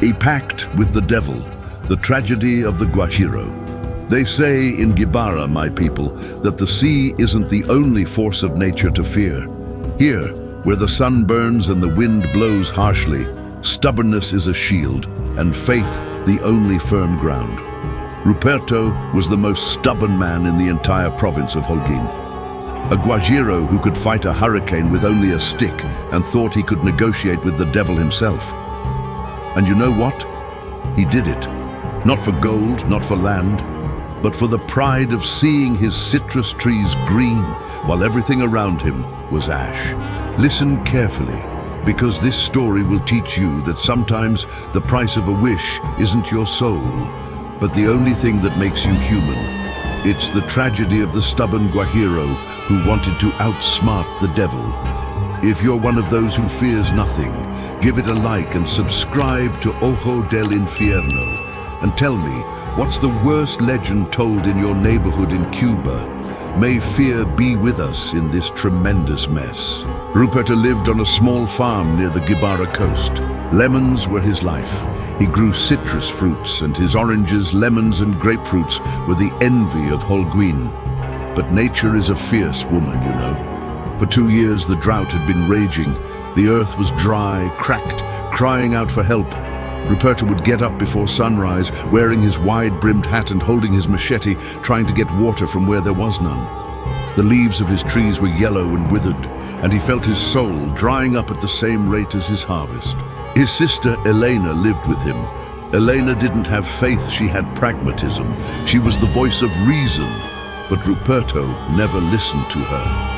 A pact with the devil, the tragedy of the Guajiro. They say in Gibara, my people, that the sea isn't the only force of nature to fear. Here, where the sun burns and the wind blows harshly, stubbornness is a shield, and faith the only firm ground. Ruperto was the most stubborn man in the entire province of Holguin. A Guajiro who could fight a hurricane with only a stick and thought he could negotiate with the devil himself. And you know what? He did it. Not for gold, not for land, but for the pride of seeing his citrus trees green while everything around him was ash. Listen carefully, because this story will teach you that sometimes the price of a wish isn't your soul, but the only thing that makes you human. It's the tragedy of the stubborn Guajiro who wanted to outsmart the devil. If you're one of those who fears nothing, give it a like and subscribe to Ojo del Infierno. And tell me, what's the worst legend told in your neighborhood in Cuba? May fear be with us in this tremendous mess. Ruperto lived on a small farm near the Gibara coast. Lemons were his life. He grew citrus fruits, and his oranges, lemons, and grapefruits were the envy of Holguin. But nature is a fierce woman, you know. For 2 years the drought had been raging. The earth was dry, cracked, crying out for help. Ruperto would get up before sunrise, wearing his wide-brimmed hat and holding his machete, trying to get water from where there was none. The leaves of his trees were yellow and withered, and he felt his soul drying up at the same rate as his harvest. His sister Elena lived with him. Elena didn't have faith, she had pragmatism. She was the voice of reason, but Ruperto never listened to her.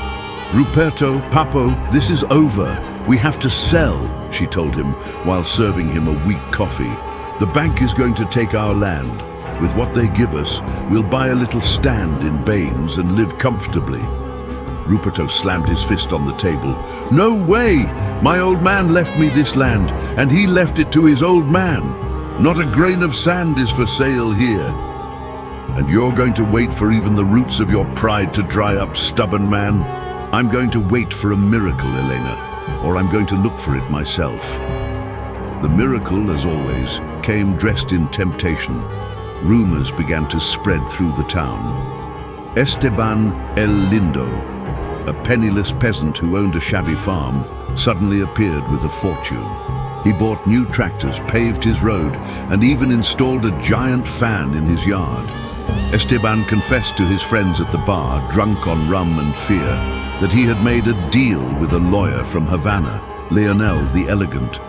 Ruperto, Papo, this is over. We have to sell, she told him while serving him a weak coffee. The bank is going to take our land. With what they give us, we'll buy a little stand in Baines and live comfortably. Ruperto slammed his fist on the table. No way! My old man left me this land, and he left it to his old man. Not a grain of sand is for sale here. And you're going to wait for even the roots of your pride to dry up, stubborn man? I'm going to wait for a miracle, Elena, or I'm going to look for it myself. The miracle, as always, came dressed in temptation. Rumors began to spread through the town. Esteban El Lindo, a penniless peasant who owned a shabby farm, suddenly appeared with a fortune. He bought new tractors, paved his road, and even installed a giant fan in his yard. Esteban confessed to his friends at the bar, drunk on rum and fear, that he had made a deal with a lawyer from Havana, Leonel the Elegant.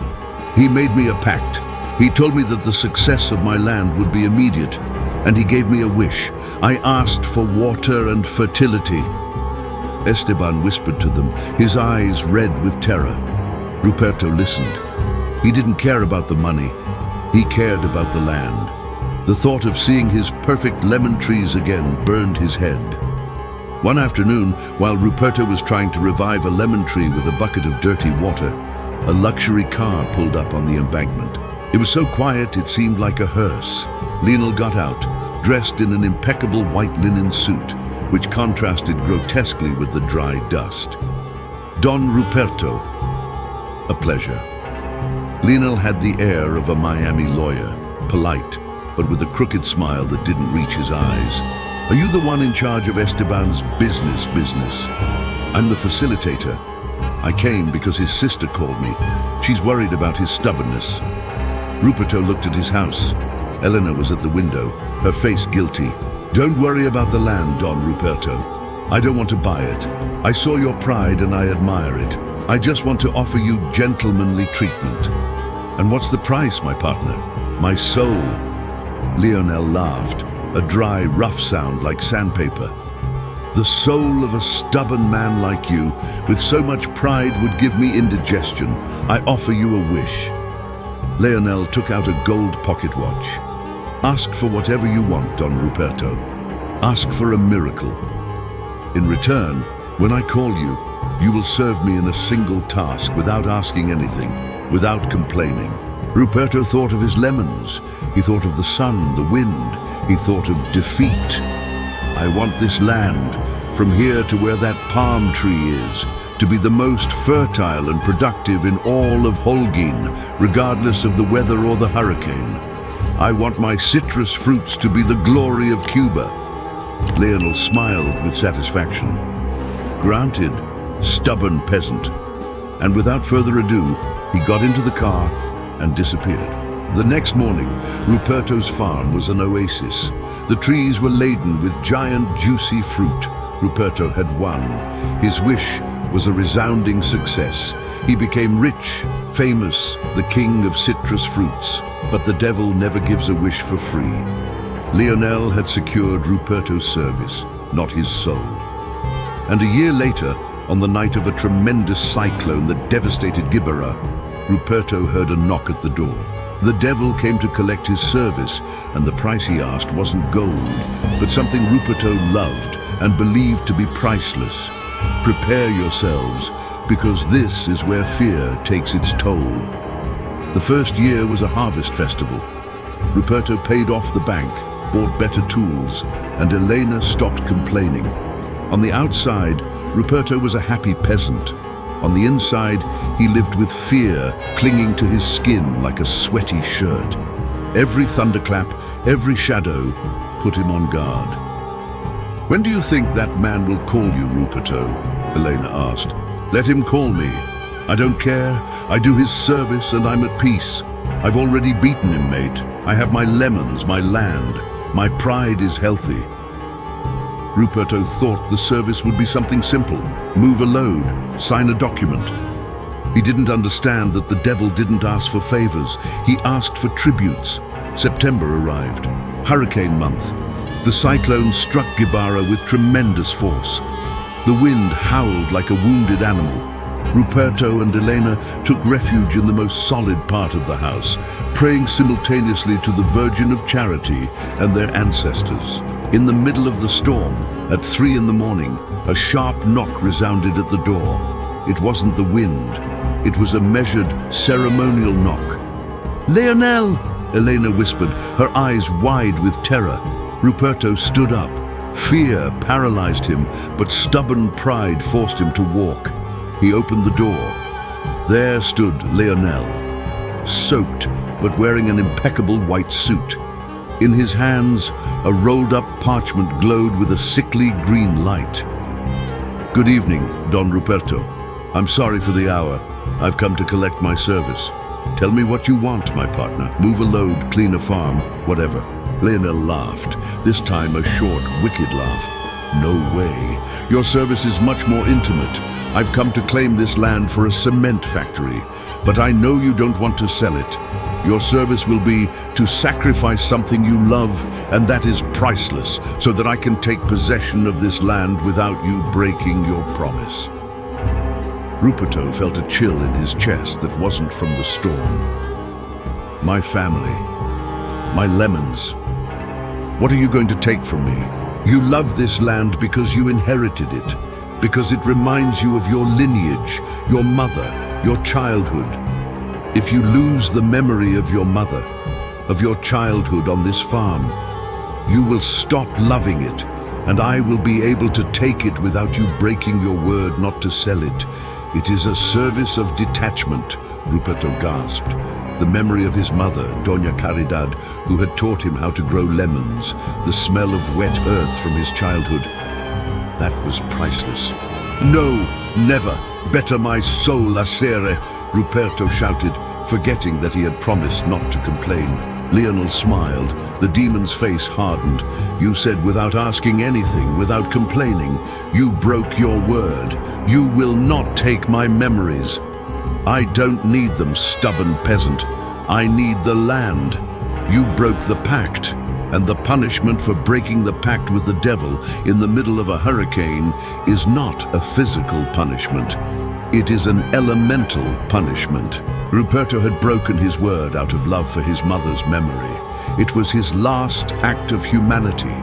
He made me a pact. He told me that the success of my land would be immediate, and he gave me a wish. I asked for water and fertility. Esteban whispered to them, his eyes red with terror. Ruperto listened. He didn't care about the money. He cared about the land. The thought of seeing his perfect lemon trees again burned his head. One afternoon, while Ruperto was trying to revive a lemon tree with a bucket of dirty water, a luxury car pulled up on the embankment. It was so quiet it seemed like a hearse. Lionel got out, dressed in an impeccable white linen suit, which contrasted grotesquely with the dry dust. Don Ruperto, a pleasure. Lionel had the air of a Miami lawyer, polite, but with a crooked smile that didn't reach his eyes. Are you the one in charge of Esteban's business? I'm the facilitator. I came because his sister called me. She's worried about his stubbornness. Ruperto looked at his house. Elena was at the window, her face guilty. Don't worry about the land, Don Ruperto. I don't want to buy it. I saw your pride and I admire it. I just want to offer you gentlemanly treatment. And what's the price, my partner? My soul. Lionel laughed, a dry, rough sound like sandpaper. The soul of a stubborn man like you, with so much pride, would give me indigestion. I offer you a wish. Lionel took out a gold pocket watch. Ask for whatever you want, Don Ruperto. Ask for a miracle. In return, when I call you, you will serve me in a single task without asking anything, without complaining. Ruperto thought of his lemons. He thought of the sun, the wind. He thought of defeat. I want this land, from here to where that palm tree is, to be the most fertile and productive in all of Holguin, regardless of the weather or the hurricane. I want my citrus fruits to be the glory of Cuba. Leonel smiled with satisfaction. Granted, stubborn peasant. And without further ado, he got into the car and disappeared. The next morning, Ruperto's farm was an oasis. The trees were laden with giant, juicy fruit. Ruperto had won. His wish was a resounding success. He became rich, famous, the king of citrus fruits. But the devil never gives a wish for free. Leonel had secured Ruperto's service, not his soul. And a year later, on the night of a tremendous cyclone that devastated Gibara, Ruperto heard a knock at the door. The devil came to collect his service, and the price he asked wasn't gold, but something Ruperto loved and believed to be priceless. Prepare yourselves, because this is where fear takes its toll. The first year was a harvest festival. Ruperto paid off the bank, bought better tools, and Elena stopped complaining. On the outside, Ruperto was a happy peasant. On the inside, he lived with fear clinging to his skin like a sweaty shirt. Every thunderclap, every shadow put him on guard. "When do you think that man will call you, Ruperto?" Elena asked. "Let him call me. I don't care. I do his service and I'm at peace. I've already beaten him, mate. I have my lemons, my land. My pride is healthy." Ruperto thought the service would be something simple. Move a load, sign a document. He didn't understand that the devil didn't ask for favors. He asked for tributes. September arrived, hurricane month. The cyclone struck Gibara with tremendous force. The wind howled like a wounded animal. Ruperto and Elena took refuge in the most solid part of the house, praying simultaneously to the Virgin of Charity and their ancestors. In the middle of the storm, at 3 in the morning, a sharp knock resounded at the door. It wasn't the wind. It was a measured, ceremonial knock. "Leonel!" Elena whispered, her eyes wide with terror. Ruperto stood up. Fear paralyzed him, but stubborn pride forced him to walk. He opened the door. There stood Leonel, soaked but wearing an impeccable white suit. In his hands, a rolled-up parchment glowed with a sickly green light. "Good evening, Don Ruperto. I'm sorry for the hour. I've come to collect my service. Tell me what you want, my partner. Move a load, clean a farm, whatever." Leonel laughed, this time a short, wicked laugh. "No way. Your service is much more intimate. I've come to claim this land for a cement factory, but I know you don't want to sell it. Your service will be to sacrifice something you love, and that is priceless, so that I can take possession of this land without you breaking your promise." Ruperto felt a chill in his chest that wasn't from the storm. "My family, my lemons. What are you going to take from me? You love this land because you inherited it, because it reminds you of your lineage, your mother, your childhood. If you lose the memory of your mother, of your childhood on this farm, you will stop loving it, and I will be able to take it without you breaking your word not to sell it. It is a service of detachment," Ruperto gasped. The memory of his mother, Doña Caridad, who had taught him how to grow lemons, the smell of wet earth from his childhood. That was priceless. "No, never. Better my soul, Acere," Ruperto shouted, forgetting that he had promised not to complain. Leonel smiled. The demon's face hardened. "You said without asking anything, without complaining. You broke your word. You will not take my memories." "I don't need them, stubborn peasant. I need the land. You broke the pact, and the punishment for breaking the pact with the devil in the middle of a hurricane is not a physical punishment. It is an elemental punishment." Ruperto had broken his word out of love for his mother's memory. It was his last act of humanity.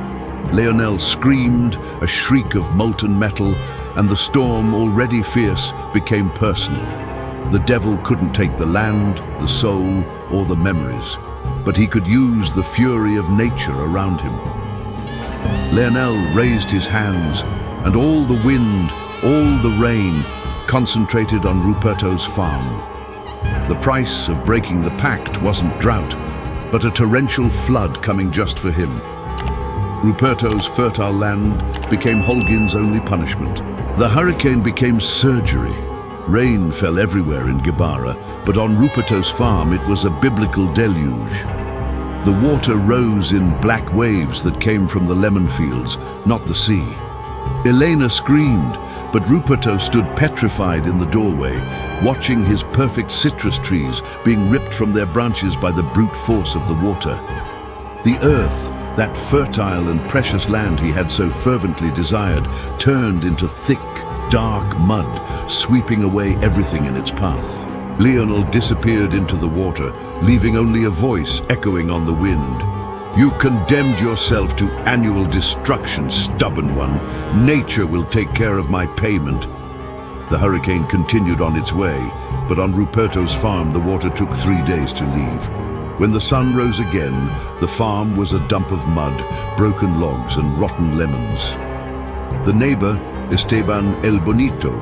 Leonel screamed, a shriek of molten metal, and the storm, already fierce, became personal. The devil couldn't take the land, the soul, or the memories, but he could use the fury of nature around him. Leonel raised his hands, and all the wind, all the rain, concentrated on Ruperto's farm. The price of breaking the pact wasn't drought, but a torrential flood coming just for him. Ruperto's fertile land became Holguin's only punishment. The hurricane became surgery. Rain fell everywhere in Gibara, but on Ruperto's farm it was a biblical deluge. The water rose in black waves that came from the lemon fields, not the sea. Elena screamed, but Ruperto stood petrified in the doorway, watching his perfect citrus trees being ripped from their branches by the brute force of the water. The earth, that fertile and precious land he had so fervently desired, turned into thick, dark mud, sweeping away everything in its path. Lionel disappeared into the water, leaving only a voice echoing on the wind. "You condemned yourself to annual destruction, stubborn one. Nature will take care of my payment." The hurricane continued on its way, but on Ruperto's farm the water took 3 days to leave. When the sun rose again, the farm was a dump of mud, broken logs and rotten lemons. The neighbor, Esteban El Bonito,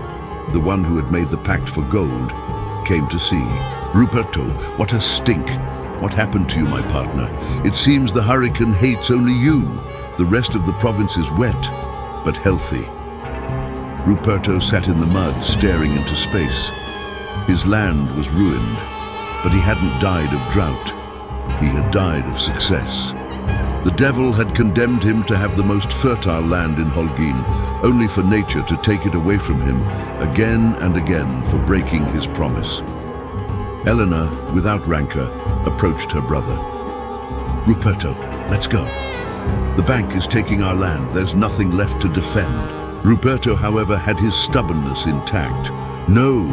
the one who had made the pact for gold, came to see. "Ruperto, what a stink! What happened to you, my partner? It seems the hurricane hates only you. The rest of the province is wet, but healthy." Ruperto sat in the mud, staring into space. His land was ruined, but he hadn't died of drought. He had died of success. The devil had condemned him to have the most fertile land in Holguin, only for nature to take it away from him again and again for breaking his promise. Elena, without rancor, approached her brother. "Ruperto, let's go. The bank is taking our land. There's nothing left to defend." Ruperto, however, had his stubbornness intact. "No,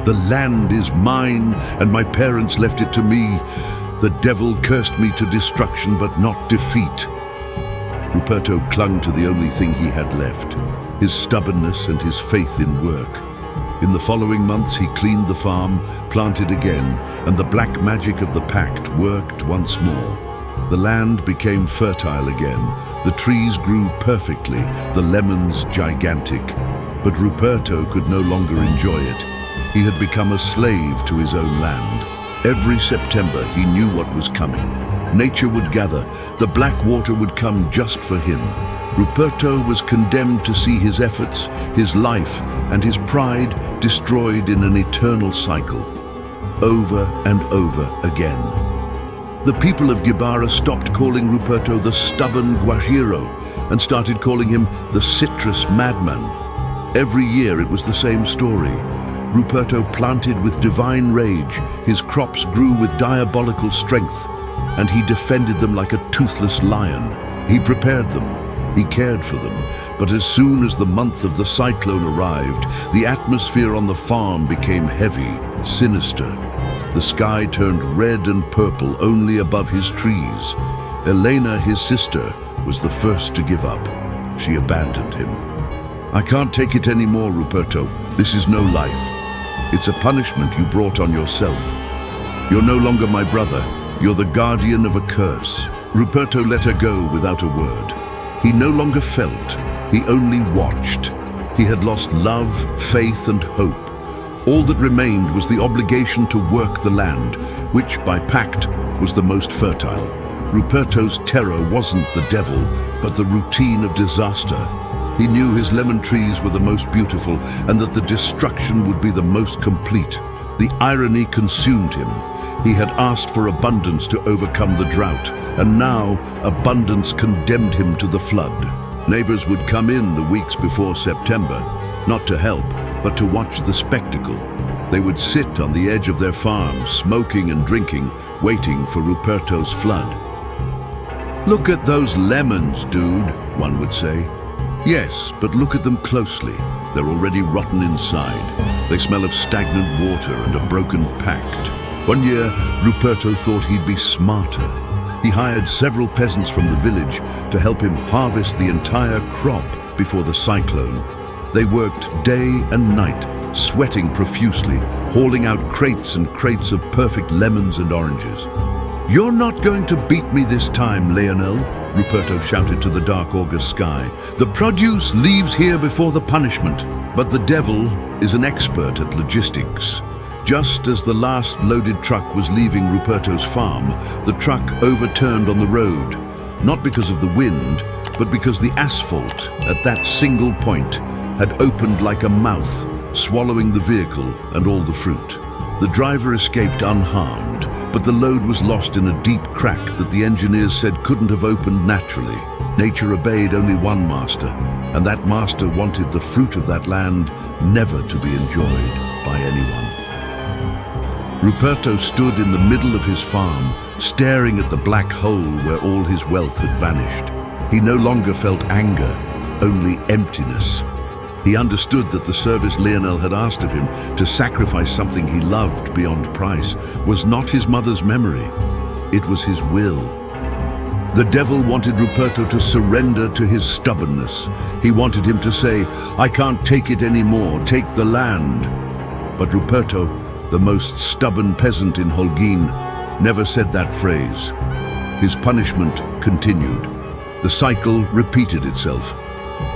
the land is mine, and my parents left it to me. The devil cursed me to destruction, but not defeat." Ruperto clung to the only thing he had left, his stubbornness and his faith in work. In the following months he cleaned the farm, planted again, and the black magic of the pact worked once more. The land became fertile again, the trees grew perfectly, the lemons gigantic. But Ruperto could no longer enjoy it. He had become a slave to his own land. Every September he knew what was coming. Nature would gather, the black water would come just for him. Ruperto was condemned to see his efforts, his life, and his pride destroyed in an eternal cycle, over and over again. The people of Gibara stopped calling Ruperto the stubborn Guajiro and started calling him the citrus madman. Every year it was the same story. Ruperto planted with divine rage, his crops grew with diabolical strength, and he defended them like a toothless lion. He prepared them, he cared for them, but as soon as the month of the cyclone arrived, the atmosphere on the farm became heavy, sinister. The sky turned red and purple only above his trees. Elena, his sister, was the first to give up. She abandoned him. "I can't take it anymore, Ruperto. This is no life. It's a punishment you brought on yourself. You're no longer my brother. You're the guardian of a curse." Ruperto let her go without a word. He no longer felt, he only watched. He had lost love, faith, and hope. All that remained was the obligation to work the land, which, by pact, was the most fertile. Ruperto's terror wasn't the devil, but the routine of disaster. He knew his lemon trees were the most beautiful, and that the destruction would be the most complete. The irony consumed him. He had asked for abundance to overcome the drought, and now abundance condemned him to the flood. Neighbors would come in the weeks before September, not to help, but to watch the spectacle. They would sit on the edge of their farms, smoking and drinking, waiting for Ruperto's flood. "Look at those lemons, dude," one would say. "Yes, but look at them closely. They're already rotten inside. They smell of stagnant water and a broken pact." One year, Ruperto thought he'd be smarter. He hired several peasants from the village to help him harvest the entire crop before the cyclone. They worked day and night, sweating profusely, hauling out crates and crates of perfect lemons and oranges. "You're not going to beat me this time, Lionel," Ruperto shouted to the dark August sky. "The produce leaves here before the punishment." But the devil, is an expert at logistics. Just as the last loaded truck was leaving Ruperto's farm, the truck overturned on the road, not because of the wind, but because the asphalt at that single point had opened like a mouth, swallowing the vehicle and all the fruit. The driver escaped unharmed, but the load was lost in a deep crack that the engineers said couldn't have opened naturally. Nature obeyed only one master, and that master wanted the fruit of that land never to be enjoyed by anyone. Ruperto stood in the middle of his farm, staring at the black hole where all his wealth had vanished. He no longer felt anger, only emptiness. He understood that the service Lionel had asked of him to sacrifice something he loved beyond price was not his mother's memory. It was his will. The devil wanted Ruperto to surrender to his stubbornness. He wanted him to say, "I can't take it anymore, take the land." But Ruperto, the most stubborn peasant in Holguin, never said that phrase. His punishment continued. The cycle repeated itself.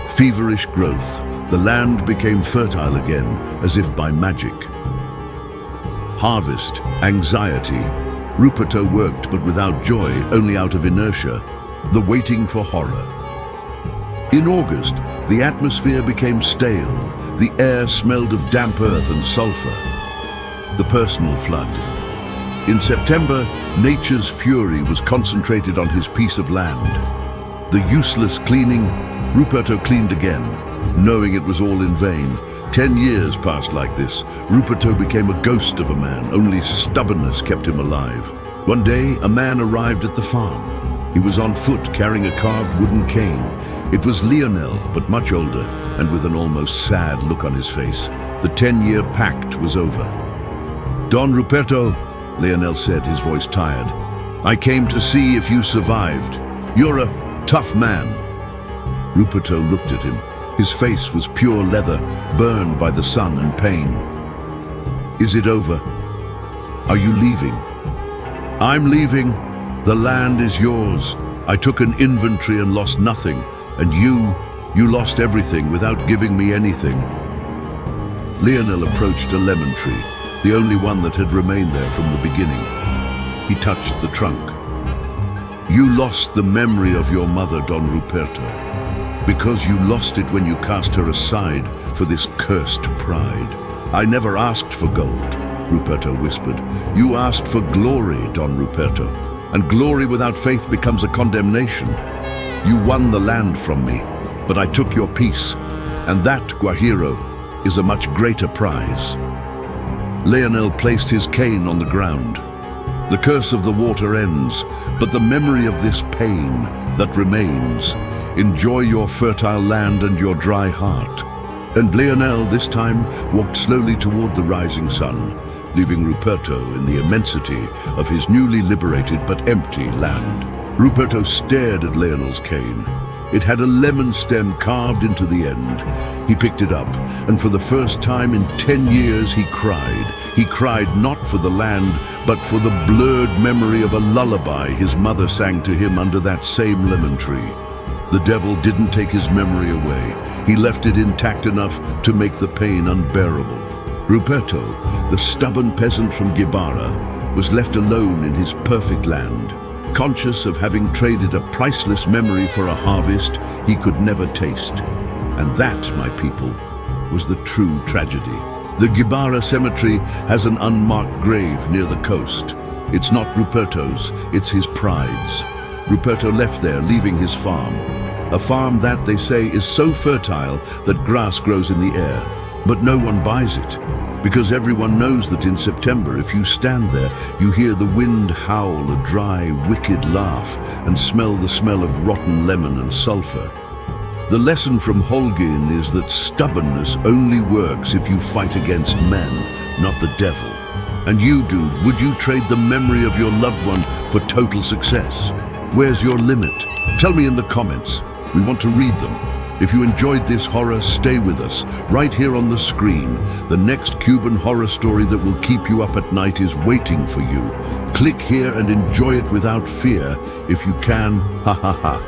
Feverish growth. The land became fertile again, as if by magic. Harvest, anxiety. Ruperto worked, but without joy, only out of inertia, the waiting for horror. In August, the atmosphere became stale. The air smelled of damp earth and sulfur. The personal flood. In September, nature's fury was concentrated on his piece of land. The useless cleaning, Ruperto cleaned again, knowing it was all in vain. 10 years passed like this. Ruperto became a ghost of a man. Only stubbornness kept him alive. One day, a man arrived at the farm. He was on foot, carrying a carved wooden cane. It was Lionel, but much older, and with an almost sad look on his face. The 10-year pact was over. "Don Ruperto," Lionel said, his voice tired, "I came to see if you survived. You're a tough man." Ruperto looked at him. His face was pure leather, burned by the sun and pain. "Is it over? Are you leaving?" "I'm leaving. The land is yours. I took an inventory and lost nothing. And you lost everything without giving me anything." Lionel approached a lemon tree, the only one that had remained there from the beginning. He touched the trunk. "You lost the memory of your mother, Don Ruperto, because you lost it when you cast her aside for this cursed pride." "I never asked for gold," Ruperto whispered. "You asked for glory, Don Ruperto, and glory without faith becomes a condemnation. You won the land from me, but I took your peace, and that, Guajiro, is a much greater prize." Lionel placed his cane on the ground. "The curse of the water ends, but the memory of this pain that remains. Enjoy your fertile land and your dry heart." And Lionel, this time, walked slowly toward the rising sun, leaving Ruperto in the immensity of his newly liberated but empty land. Ruperto stared at Lionel's cane. It had a lemon stem carved into the end. He picked it up, and for the first time in 10 years he cried. He cried not for the land, but for the blurred memory of a lullaby his mother sang to him under that same lemon tree. The devil didn't take his memory away. He left it intact enough to make the pain unbearable. Ruperto, the stubborn peasant from Gibara, was left alone in his perfect land, conscious of having traded a priceless memory for a harvest he could never taste. And that, my people, was the true tragedy. The Gibara cemetery has an unmarked grave near the coast. It's not Ruperto's, it's his pride's. Ruperto left there, leaving his farm. A farm that, they say, is so fertile that grass grows in the air. But no one buys it, because everyone knows that in September, if you stand there, you hear the wind howl a dry, wicked laugh and smell the smell of rotten lemon and sulfur. The lesson from Holguin is that stubbornness only works if you fight against men, not the devil. And you, dude, would you trade the memory of your loved one for total success? Where's your limit? Tell me in the comments. We want to read them. If you enjoyed this horror, stay with us. Right here on the screen, the next Cuban horror story that will keep you up at night is waiting for you. Click here and enjoy it without fear. If you can, ha ha ha.